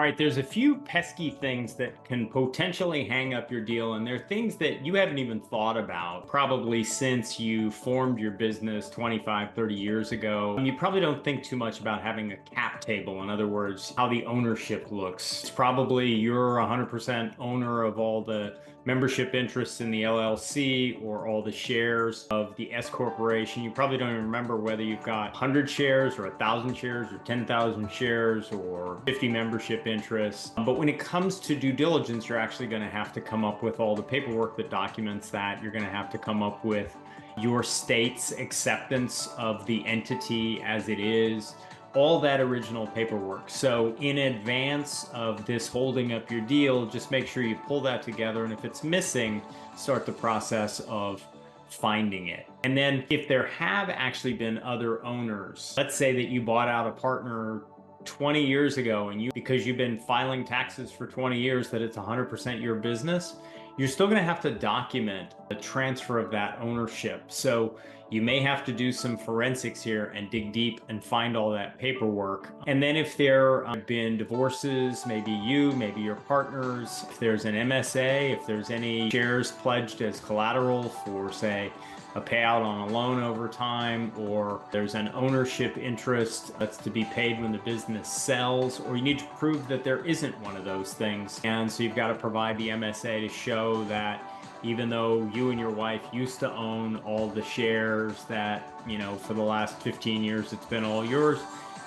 right, there's a few pesky things that can potentially hang up your deal, and they're things that you haven't even thought about probably since you formed your business 25, 30 years ago. You probably don't think too much about having a cap table. In other words, how the ownership looks. It's probably you're 100% owner of all the membership interests in the LLC or all the shares of the S corporation. You probably don't even remember whether you've got 100 shares or 1,000 shares or 10,000 shares or 50 membership interests. But when it comes to due diligence, you're actually going to have to come up with all the paperwork that documents that. You're going to have to come up with your state's acceptance of the entity as it is, all that original paperwork. So in advance of this holding up your deal, just make sure you pull that together. And if it's missing, start the process of finding it. And then if there have actually been other owners, let's say that you bought out a partner 20 years ago and because you've been filing taxes for 20 years that it's 100% your business, you're still going to have to document the transfer of that ownership. So you may have to do some forensics here and dig deep and find all that paperwork. And then if there have been divorces, maybe you, maybe your partners, if there's an MSA, if there's any shares pledged as collateral for, say, a payout on a loan over time, or there's an ownership interest that's to be paid when the business sells, or you need to prove that there isn't one of those things. And so you've got to provide the MSA to show that even though you and your wife used to own all the shares that, for the last 15 years, it's been all yours,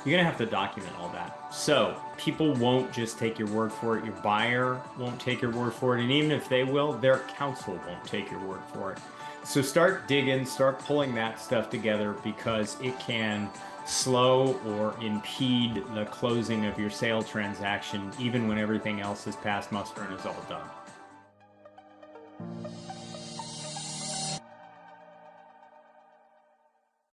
you're going to have to document all that. So people won't just take your word for it. Your buyer won't take your word for it. And even if they will, their counsel won't take your word for it. So start digging, start pulling that stuff together, because it can slow or impede the closing of your sale transaction, even when everything else has passed muster and is all done.